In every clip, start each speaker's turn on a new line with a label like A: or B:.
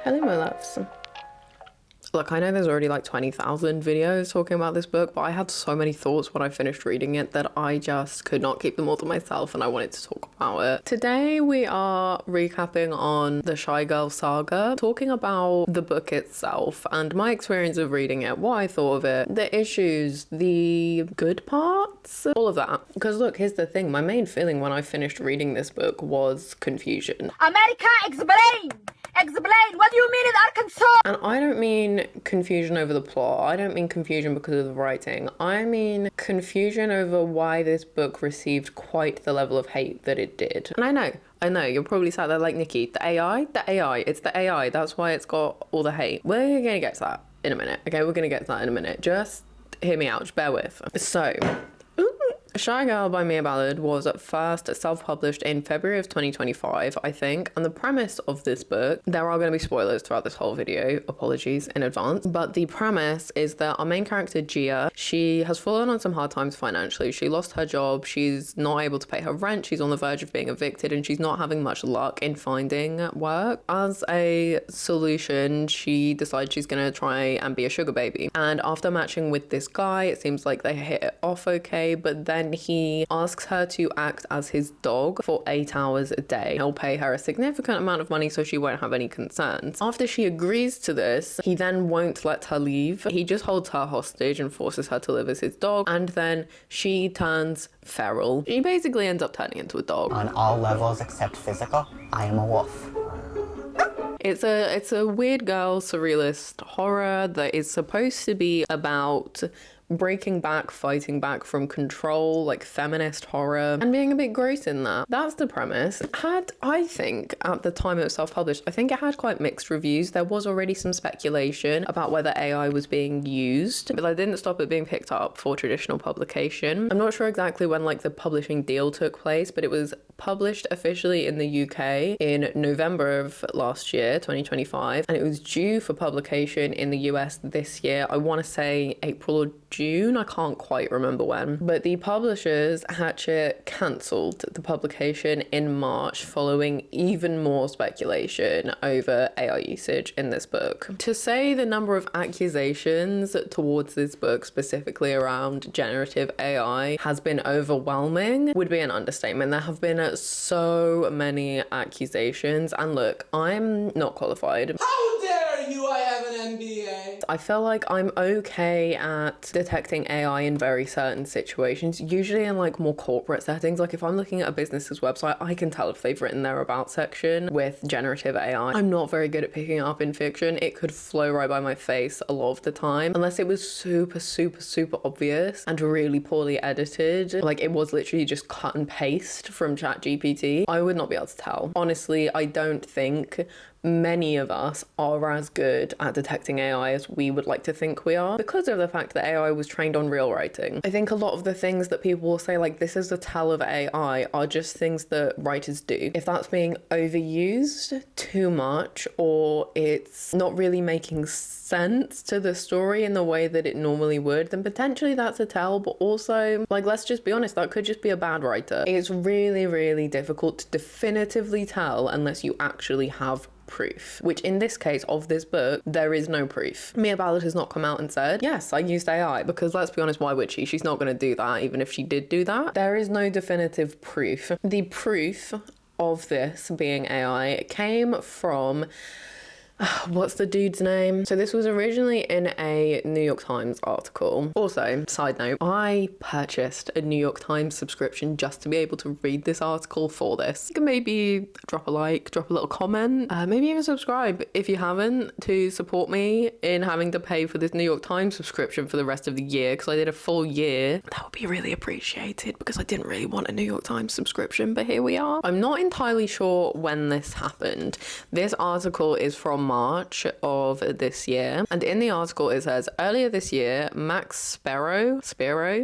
A: Hello, my loves. Look, I know there's already like 20,000 videos talking about this book, but I had so many thoughts when I finished reading it that I just could not keep them all to myself and I wanted to talk about it. Today we are recapping on the Shy Girl saga, talking about the book itself and my experience of reading it, what I thought of it, the issues, the good parts, all of that. Because look, here's the thing, my main feeling when I finished reading this book was confusion.
B: America, explain! Explain! What do you mean in Arkansas?
A: And I don't mean confusion over the plot. I don't mean confusion because of the writing. I mean confusion over why this book received quite the level of hate that it did. And I know, you're probably sat there like, Nikki, the AI, it's the AI. That's why it's got all the hate. We're gonna get to that in a minute. Okay, we're gonna get to that in a minute. Just hear me out, just bear with. So, Shy Girl by Mia Ballard was at first self-published in February of 2025, I think, and the premise of this book, there are going to be spoilers throughout this whole video, apologies in advance, but the premise is that our main character, Gia, she has fallen on some hard times financially. She lost her job, she's not able to pay her rent, she's on the verge of being evicted, and she's not having much luck in finding work. As a solution, she decides she's going to try and be a sugar baby, and after matching with this guy, it seems like they hit it off okay, but then he asks her to act as his dog for 8 hours a day. He'll pay her a significant amount of money so she won't have any concerns. After she agrees to this, he then won't let her leave. He just holds her hostage and forces her to live as his dog, and then she turns feral. She basically ends up turning into a dog.
C: On all levels except physical, I am a wolf.
A: It's a weird girl surrealist horror that is supposed to be about breaking back, fighting back from control, like feminist horror, and being a bit gross in that. That's the premise. I think, at the time it was self-published, I think it had quite mixed reviews. There was already some speculation about whether AI was being used, but I didn't stop it being picked up for traditional publication. I'm not sure exactly when like the publishing deal took place, but it was published officially in the UK in November of last year, 2025, and it was due for publication in the US this year. I want to say April or June, I can't quite remember when, but the publishers, Hachette, cancelled the publication in March following even more speculation over AI usage in this book. To say the number of accusations towards this book, specifically around generative AI, has been overwhelming would be an understatement. There have been so many accusations, and look, I'm not qualified.
D: How dare you? I have an MBA.
A: I feel like I'm okay at detecting AI in very certain situations, usually in like more corporate settings. Like if I'm looking at a business's website, I can tell if they've written their about section with generative AI. I'm not very good at picking it up in fiction. It could flow right by my face a lot of the time, unless it was super obvious and really poorly edited. Like it was literally just cut and paste from ChatGPT. I would not be able to tell. Honestly, I don't think many of us are as good at detecting AI as we would like to think we are, because of the fact that AI was trained on real writing. I think a lot of the things that people will say, like, this is the tell of AI, are just things that writers do. If that's being overused too much, or it's not really making sense to the story in the way that it normally would, then potentially that's a tell. But also, like, let's just be honest, that could just be a bad writer. It's really difficult to definitively tell unless you actually have proof, which in this case of this book, there is no proof. Mia Ballard has not come out and said, yes, I used AI, because let's be honest, why would she? She's not going to do that, even if she did do that. There is no definitive proof. The proof of this being AI came from what's the dude's name? So this was originally in a New York Times article. Also, side note, I purchased a New York Times subscription just to be able to read this article for this. You can maybe drop a like, drop a little comment, maybe even subscribe if you haven't, to support me in having to pay for this New York Times subscription for the rest of the year, because I did a full year. That would be really appreciated, because I didn't really want a New York Times subscription, but here we are. I'm not entirely sure when this happened. This article is from March of this year, and in the article it says, earlier this year, Max Spero,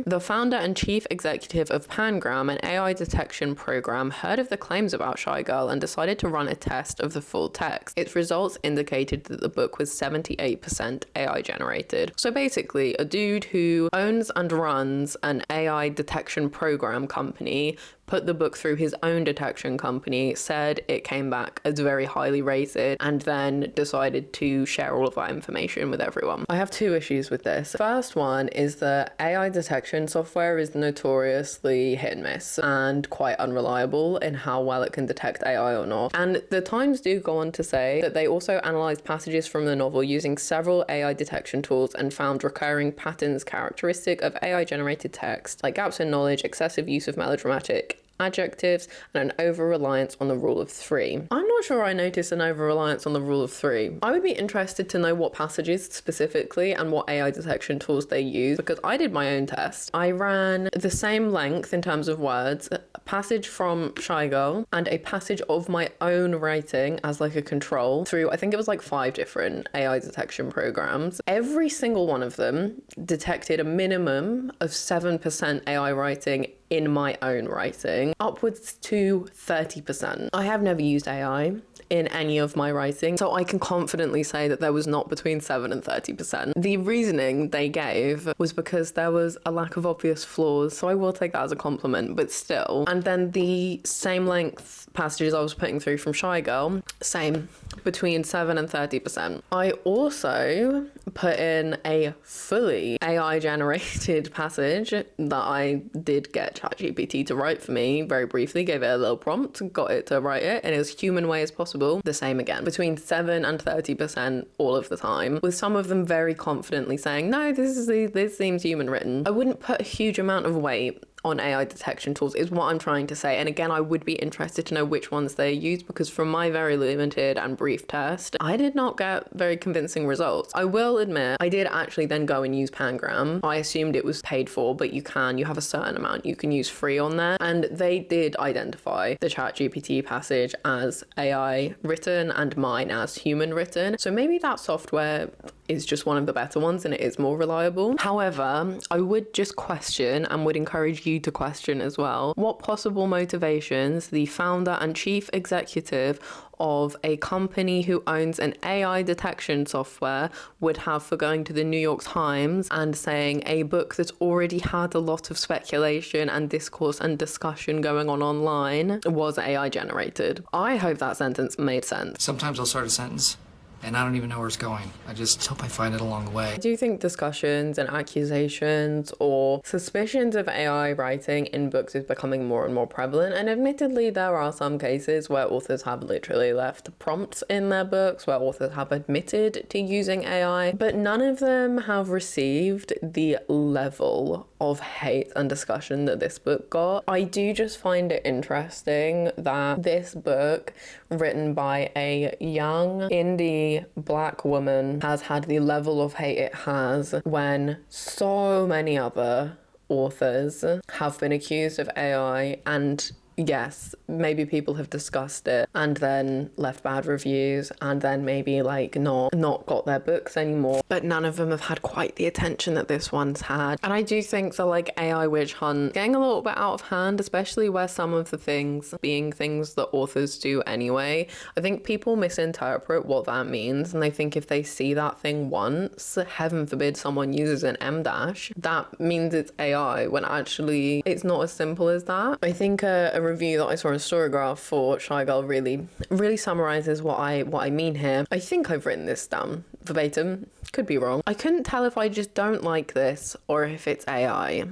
A: the founder and chief executive of Pangram, an AI detection program, heard of the claims about Shy Girl and decided to run a test of the full text. Its results indicated that the book was 78% AI generated. So basically, a dude who owns and runs an AI detection program company put the book through his own detection company, said it came back as very highly rated, and then decided to share all of that information with everyone. I have two issues with this. First one is that AI detection software is notoriously hit and miss and quite unreliable in how well it can detect AI or not. And the Times do go on to say that they also analysed passages from the novel using several AI detection tools and found recurring patterns characteristic of AI-generated text, like gaps in knowledge, excessive use of melodramatic adjectives, and an over-reliance on the rule of three. I'm not sure I noticed an over-reliance on the rule of three. I would be interested to know what passages specifically and what AI detection tools they use, because I did my own test. I ran the same length in terms of words, a passage from Shy Girl and a passage of my own writing as like a control through, I think it was like 5 different AI detection programs. Every single one of them detected a minimum of 7% AI writing in my own writing, upwards to 30%. I have never used AI in any of my writing, so I can confidently say that there was not between 7 and 30%. The reasoning they gave was because there was a lack of obvious flaws, so I will take that as a compliment, but still. And then the same length passages I was putting through from Shy Girl, same, between 7 and 30%. I also put in a fully AI generated passage that I did get ChatGPT to write for me very briefly, gave it a little prompt, got it to write it in as human way as possible. The same again, between 7 and 30% all of the time, with some of them very confidently saying, no, this seems human written. I wouldn't put a huge amount of weight on AI detection tools is what I'm trying to say. And again, I would be interested to know which ones they use, because from my very limited and brief test, I did not get very convincing results. I will admit, I did actually then go and use Pangram. I assumed it was paid for, but you have a certain amount you can use free on there. And they did identify the ChatGPT passage as AI written and mine as human written. So maybe that software is just one of the better ones and it is more reliable. However, I would just question, and would encourage you to question as well, what possible motivations the founder and chief executive of a company who owns an AI detection software would have for going to the New York Times and saying a book that's already had a lot of speculation and discourse and discussion going on online was AI generated. I hope that sentence made sense.
E: Sometimes I'll start a sentence and I don't even know where it's going. I just hope I find it along the way.
A: I do think discussions and accusations or suspicions of AI writing in books is becoming more and more prevalent. And admittedly, there are some cases where authors have literally left prompts in their books, where authors have admitted to using AI, but none of them have received the level of hate and discussion that this book got. I do just find it interesting that this book, written by a young indie Black woman, has had the level of hate it has when so many other authors have been accused of AI, and yes, maybe people have discussed it and then left bad reviews and then maybe like not got their books anymore, but none of them have had quite the attention that this one's had. And I do think the like AI witch hunt getting a little bit out of hand, especially where some of the things being things that authors do anyway. I think people misinterpret what that means, and they think if they see that thing once, heaven forbid someone uses an M dash, that means it's AI, when actually it's not as simple as that. I think a review that I saw in Storygraph for Shy Girl really summarizes what I mean here. I think I've written this down verbatim, could be wrong. I couldn't tell if I just don't like this or if it's AI.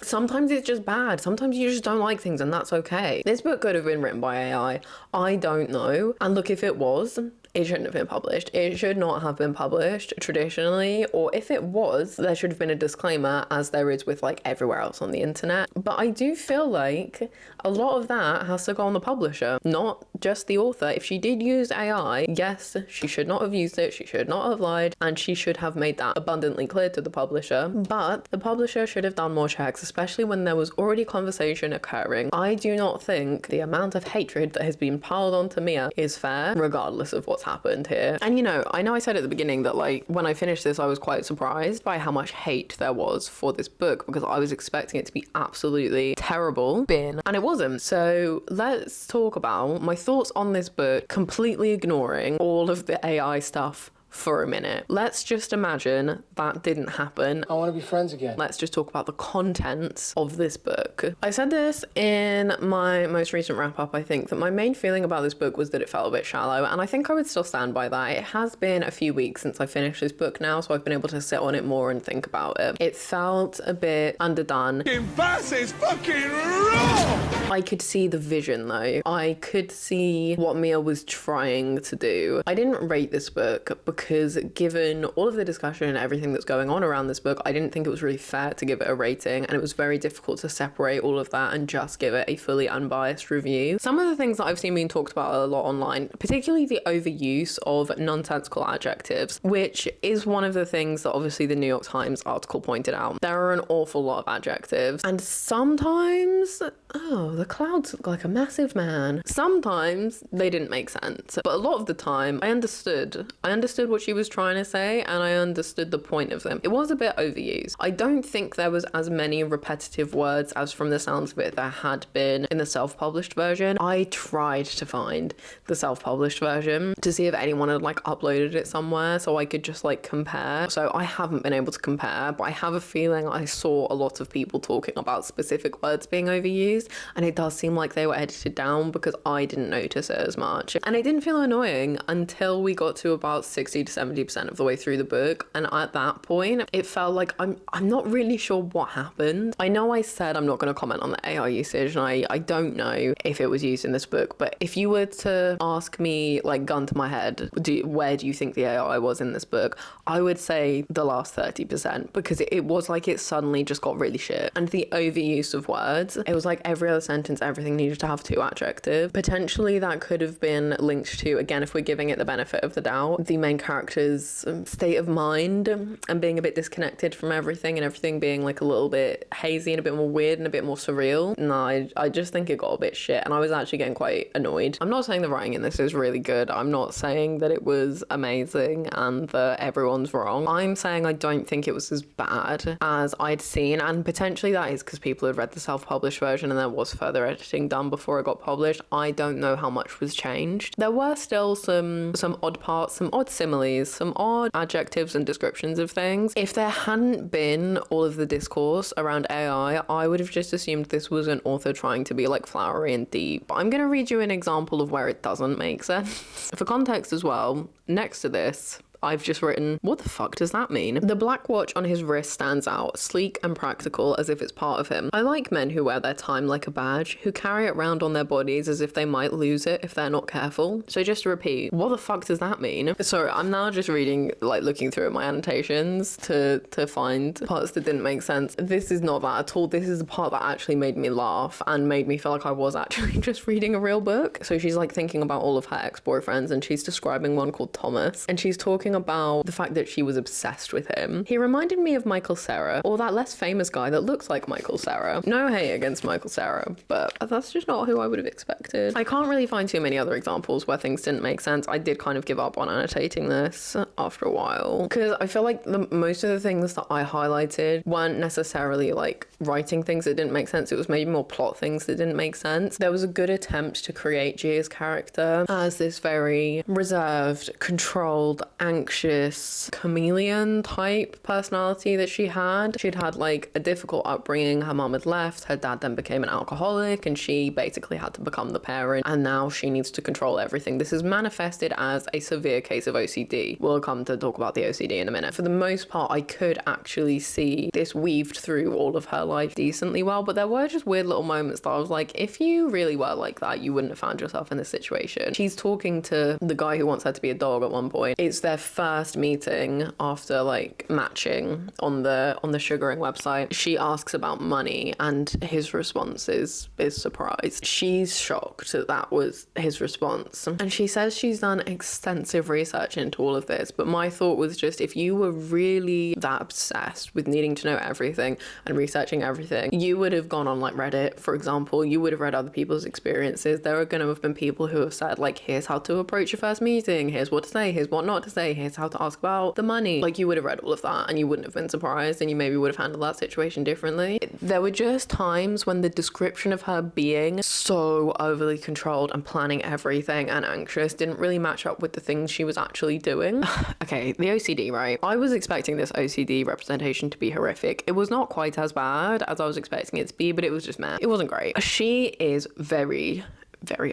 A: Sometimes it's just bad. Sometimes you just don't like things, and that's okay. This book could have been written by AI. I don't know. And look, if it was, it shouldn't have been published. It should not have been published traditionally, or if it was, there should have been a disclaimer, as there is with like everywhere else on the internet. But I do feel like a lot of that has to go on the publisher, not just the author. If she did use AI, yes, she should not have used it, she should not have lied, and she should have made that abundantly clear to the publisher. But the publisher should have done more checks, especially when there was already conversation occurring. I do not think the amount of hatred that has been piled onto Mia is fair, regardless of what's happened here. And I know I said at the beginning that like when I finished this I was quite surprised by how much hate there was for this book, because I was expecting it to be absolutely terrible, and it wasn't. So let's talk about my thoughts on this book, completely ignoring all of the AI stuff for a minute. Let's just imagine that didn't happen.
E: I want to be friends again.
A: Let's just talk about the contents of this book. I said this in my most recent wrap up, I think, that my main feeling about this book was that it felt a bit shallow, and I think I would still stand by that. It has been a few weeks since I finished this book now, so I've been able to sit on it more and think about it. It felt a bit underdone.
D: Is fucking raw!
A: I could see the vision though. I could see what Mia was trying to do. I didn't rate this book because given all of the discussion and everything that's going on around this book, I didn't think it was really fair to give it a rating, and it was very difficult to separate all of that and just give it a fully unbiased review. Some of the things that I've seen being talked about a lot online, particularly the overuse of nonsensical adjectives, which is one of the things that obviously the New York Times article pointed out. There are an awful lot of adjectives, and sometimes, oh, the clouds look like a massive man. Sometimes they didn't make sense, but a lot of the time I understood what she was trying to say, and I understood the point of them. It was a bit overused. I don't think there was as many repetitive words as from the sounds of it there had been in the self-published version. I tried to find the self-published version to see if anyone had like uploaded it somewhere so I could just like compare. So I haven't been able to compare, but I have a feeling I saw a lot of people talking about specific words being overused, and it does seem like they were edited down because I didn't notice it as much. And it didn't feel annoying until we got to about 60 to 70% of the way through the book, and at that point it felt like I'm not really sure what happened. I know I said I'm not going to comment on the AI usage, and I don't know if it was used in this book, but if you were to ask me like gun to my head, where do you think the AI was in this book, I would say the last 30%, because it was like it suddenly just got really shit. And the overuse of words, it was like every other sentence, everything needed to have two adjectives. Potentially that could have been linked to, again, if we're giving it the benefit of the doubt, the main character's state of mind and being a bit disconnected from everything, and everything being like a little bit hazy and a bit more weird and a bit more surreal. No, I just think it got a bit shit, and I was actually getting quite annoyed. I'm not saying the writing in this is really good. I'm not saying that it was amazing and that everyone's wrong. I'm saying I don't think it was as bad as I'd seen, and potentially that is because people had read the self-published version and there was further editing done before it got published. I don't know how much was changed. There were still some odd parts, some odd similes, some odd adjectives and descriptions of things. If there hadn't been all of the discourse around AI, I would have just assumed this was an author trying to be like flowery and deep. But I'm going to read you an example of where it doesn't make sense. For context as well, next to this, I've just written, what the fuck does that mean? The black watch on his wrist stands out, sleek and practical as if it's part of him. I like men who wear their time like a badge, who carry it around on their bodies as if they might lose it if they're not careful. So just to repeat, what the fuck does that mean? So I'm now just reading, like looking through my annotations to find parts that didn't make sense. This is not that at all. This is the part that actually made me laugh and made me feel like I was actually just reading a real book. So she's like thinking about all of her ex-boyfriends, and she's describing one called Thomas, and she's talking about the fact that she was obsessed with him. He reminded me of Michael Cera, or that less famous guy that looks like Michael Cera. No hate against Michael Cera, but that's just not who I would have expected. I can't really find too many other examples where things didn't make sense. I did kind of give up on annotating this after a while, because I feel like most of the things that I highlighted weren't necessarily like writing things that didn't make sense. It was maybe more plot things that didn't make sense. There was a good attempt to create Gia's character as this very reserved, controlled, anxious, chameleon type personality that she had. She'd had like a difficult upbringing. Her mum had left, her dad then became an alcoholic, and she basically had to become the parent, and now she needs to control everything. This is manifested as a severe case of OCD. We'll come to talk about the OCD in a minute. For the most part, I could actually see this weaved through all of her life decently well, but there were just weird little moments that I was like, if you really were like that, you wouldn't have found yourself in this situation. She's talking to the guy who wants her to be a dog at one point. It's their first meeting after like matching on the sugaring website. She asks about money, and his response is surprised. She's shocked that was his response, and she says she's done extensive research into all of this. But my thought was just, if you were really that obsessed with needing to know everything and researching everything, you would have gone on like Reddit, for example. You would have read other people's experiences. There are going to have been people who have said like, here's how to approach your first meeting, here's what to say, here's what not to say, here's how to ask about the money. Like, you would have read all of that and you wouldn't have been surprised, and you maybe would have handled that situation differently. There were just times when the description of her being so overly controlled and planning everything and anxious didn't really match up with the things she was actually doing. Okay, the OCD, right? I was expecting this OCD representation to be horrific. It was not quite as bad as I was expecting it to be, but it was just meh. It wasn't great. She is very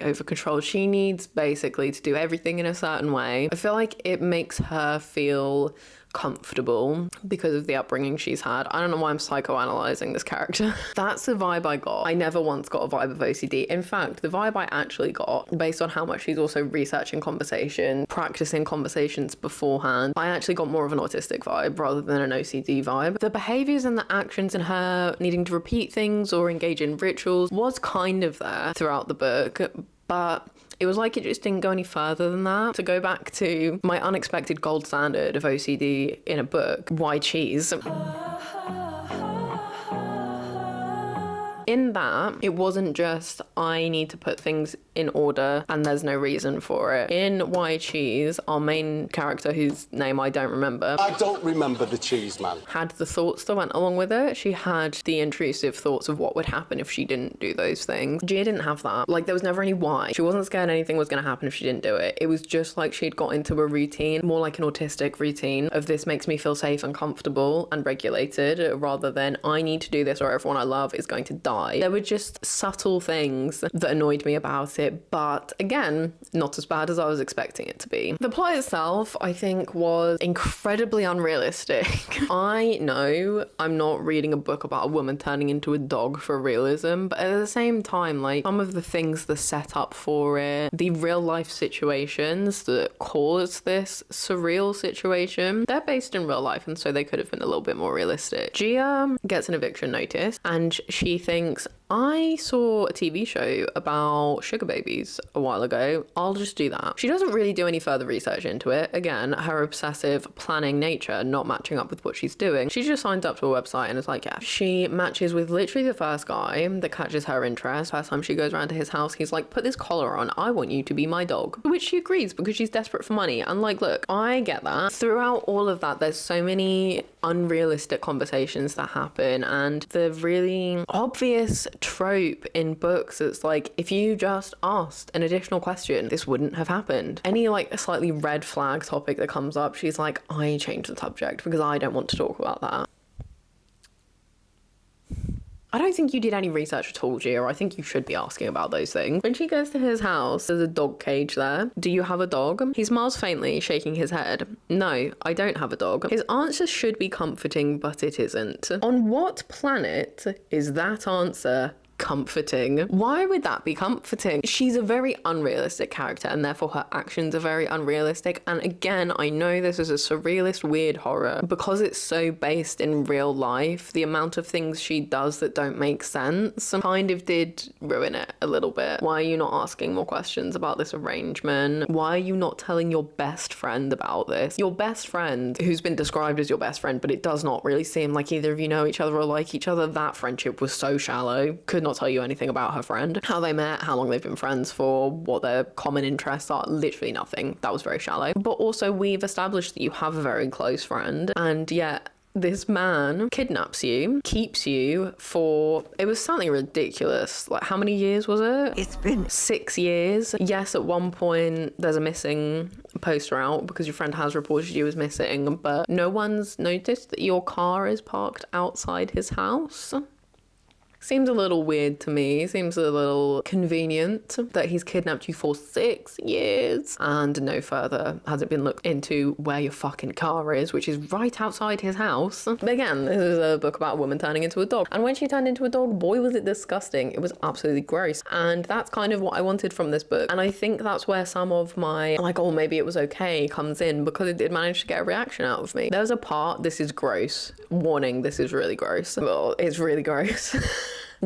A: over controlled. She needs basically to do everything in a certain way. I feel like it makes her feel comfortable because of the upbringing she's had. I don't know why I'm psychoanalyzing this character. That's the vibe I got. I never once got a vibe of OCD. In fact, the vibe I actually got, based on how much she's also researching conversation, practicing conversations beforehand, I actually got more of an autistic vibe rather than an OCD vibe. The behaviors and the actions and her needing to repeat things or engage in rituals was kind of there throughout the book, but it was like it just didn't go any further than that. To go back to my unexpected gold standard of OCD in a book, why cheese? In that, it wasn't just, I need to put things in order and there's no reason for it. In Why Cheese, our main character, whose name I don't remember,
D: I don't remember the cheese, man.
A: had the thoughts that went along with it. She had the intrusive thoughts of what would happen if she didn't do those things. Gia didn't have that. Like, there was never any why. She wasn't scared anything was going to happen if she didn't do it. It was just like she'd got into a routine, more like an autistic routine of this makes me feel safe and comfortable and regulated, rather than I need to do this or everyone I love is going to die. There were just subtle things that annoyed me about it, but again, not as bad as I was expecting it to be. The plot itself, I think, was incredibly unrealistic. I know I'm not reading a book about a woman turning into a dog for realism, but at the same time, like, some of the things, the setup for it, the real life situations that caused this surreal situation, they're based in real life, and so they could have been a little bit more realistic. Gia gets an eviction notice and she thinks, I saw a TV show about sugar babies a while ago. I'll just do that. She doesn't really do any further research into it. Again, her obsessive planning nature not matching up with what she's doing. She just signs up to a website and is like, yeah. She matches with literally the first guy that catches her interest. First time she goes around to his house, he's like, put this collar on. I want you to be my dog. To which she agrees because she's desperate for money. And like, look, I get that. Throughout all of that, there's so many unrealistic conversations that happen, and the really obvious trope in books, it's like, if you just asked an additional question, this wouldn't have happened. Any like a slightly red flag topic that comes up, she's like, I changed the subject because I don't want to talk about that. I don't think you did any research at all, Gia. I think you should be asking about those things. When she goes to his house, there's a dog cage there. Do you have a dog? He smiles faintly, shaking his head. No, I don't have a dog. His answer should be comforting, but it isn't. On what planet is that answer comforting? Why would that be comforting? She's a very unrealistic character, and therefore her actions are very unrealistic. And again, I know this is a surrealist weird horror because it's so based in real life. The amount of things she does that don't make sense kind of did ruin it a little bit. Why are you not asking more questions about this arrangement? Why are you not telling your best friend about this? Your best friend, who's been described as your best friend, but it does not really seem like either of you know each other or like each other. That friendship was so shallow. Could not tell you anything about her friend, how they met, how long they've been friends for, what their common interests are. Literally nothing. That was very shallow. But also, we've established that you have a very close friend, and yet this man kidnaps you, keeps you for, it was something ridiculous. Like, how many years was it?
F: It's been
A: 6 years. Yes, at one point there's a missing poster out because your friend has reported you as missing, but no one's noticed that your car is parked outside his house. Seems a little weird to me. Seems a little convenient that he's kidnapped you for 6 years and no further has it been looked into where your fucking car is, which is right outside his house. But again, this is a book about a woman turning into a dog. And when she turned into a dog, boy, was it disgusting. It was absolutely gross. And that's kind of what I wanted from this book. And I think that's where some of my, like, oh, maybe it was okay comes in, because it did manage to get a reaction out of me. There's a part, this is gross. Warning, this is really gross. Well, it's really gross.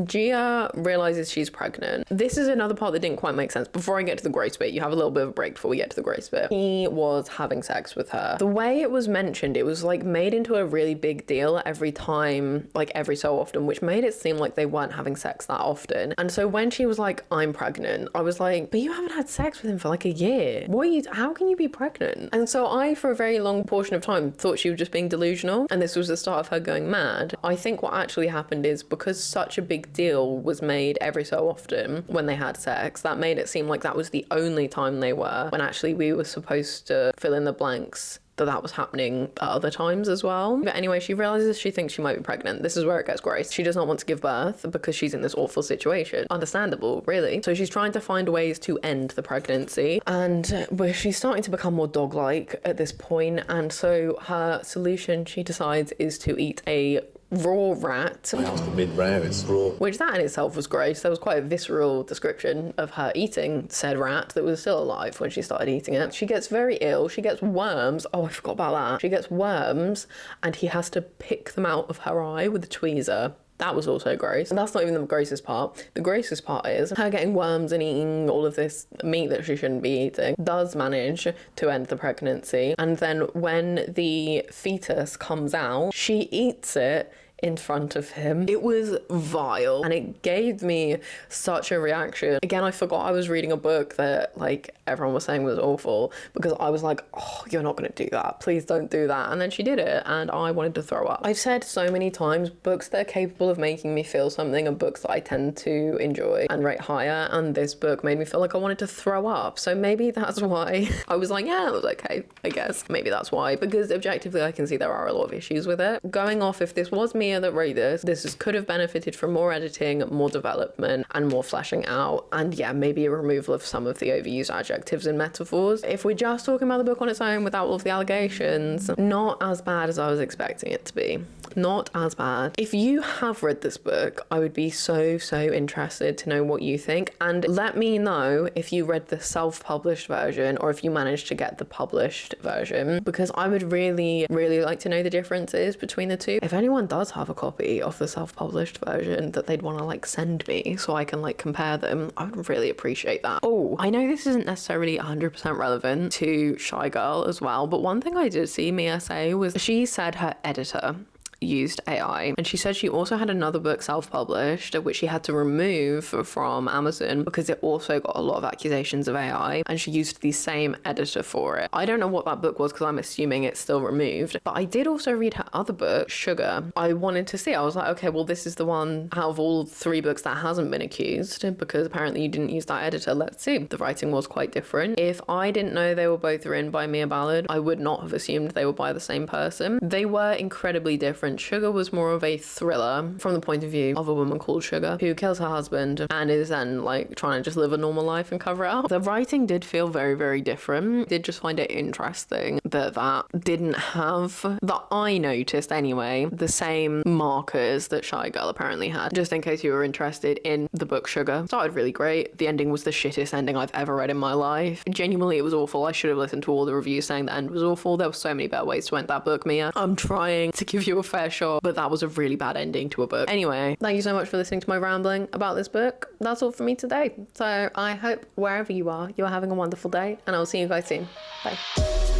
A: Gia realizes she's pregnant. This is another part that didn't quite make sense. Before I get to the Grace bit, you have a little bit of a break before we get to the Grace bit. He was having sex with her. The way it was mentioned, it was like made into a really big deal every time, like every so often, which made it seem like they weren't having sex that often. And so when she was like, I'm pregnant, I was like, but you haven't had sex with him for like a year. How can you be pregnant? And so I, for a very long portion of time, thought she was just being delusional. And this was the start of her going mad. I think what actually happened is because such a big deal was made every so often when they had sex, that made it seem like that was the only time they were, when actually we were supposed to fill in the blanks that was happening at other times as well. But anyway, she realizes she thinks she might be pregnant. This is where it gets gross. She does not want to give birth because she's in this awful situation. Understandable, really. So she's trying to find ways to end the pregnancy, and she's starting to become more dog-like at this point. And so her solution, she decides, is to eat a raw rat.
F: My house made rare, it's raw.
A: Which that in itself was gross. There was quite a visceral description of her eating said rat that was still alive when she started eating it. She gets very ill. She gets worms. Oh, I forgot about that. She gets worms and he has to pick them out of her eye with a tweezer. That was also gross. And that's not even the grossest part. The grossest part is her getting worms and eating all of this meat that she shouldn't be eating does manage to end the pregnancy. And then when the fetus comes out, she eats it in front of him. It was vile and it gave me such a reaction. Again, I forgot I was reading a book that like everyone was saying was awful, because I was like, oh, you're not gonna do that, please don't do that. And then she did it and I wanted to throw up. I've said so many times, books that are capable of making me feel something are books that I tend to enjoy and rate higher, and this book made me feel like I wanted to throw up. So maybe that's why I was like, yeah, it was okay, I guess. Maybe that's why, because objectively I can see there are a lot of issues with it. Going off, if this was Mia that wrote this could have benefited from more editing, more development, and more fleshing out, and yeah, maybe a removal of some of the overused adjectives and metaphors. If we're just talking about the book on its own without all of the allegations, not as bad as I was expecting it to be. Not as bad. If you have read this book, I would be so interested to know what you think, and let me know if you read the self-published version or if you managed to get the published version, because I would really like to know the differences between the two. If anyone does have a copy of the self-published version that they'd want to like send me so I can like compare them, I would really appreciate that. Oh, I know this isn't necessarily 100% relevant to Shy Girl as well, but one thing I did see Mia say was she said her editor used AI, and she said she also had another book self-published which she had to remove from Amazon because it also got a lot of accusations of AI, and she used the same editor for it. I don't know what that book was because I'm assuming it's still removed, but I did also read her other book, Sugar. I wanted to see, I was like, okay, well this is the one out of all 3 books that hasn't been accused, because apparently you didn't use that editor. Let's see. The writing was quite different. If I didn't know they were both written by Mia Ballard, I would not have assumed they were by the same person. They were incredibly different. Sugar was more of a thriller from the point of view of a woman called Sugar who kills her husband and is then like trying to just live a normal life and cover it up. The writing did feel very different. I did just find it interesting that didn't have, that I noticed anyway, the same markers that Shy Girl apparently had. Just in case you were interested in the book Sugar. Started really great. The ending was the shittest ending I've ever read in my life. Genuinely, it was awful. I should have listened to all the reviews saying the end was awful. There were so many better ways to end that book, Mia. I'm trying to give you a fair shot, but that was a really bad ending to a book. Anyway, thank you so much for listening to my rambling about this book. That's all for me today. So I hope wherever you are, you're having a wonderful day, and I'll see you guys soon. Bye.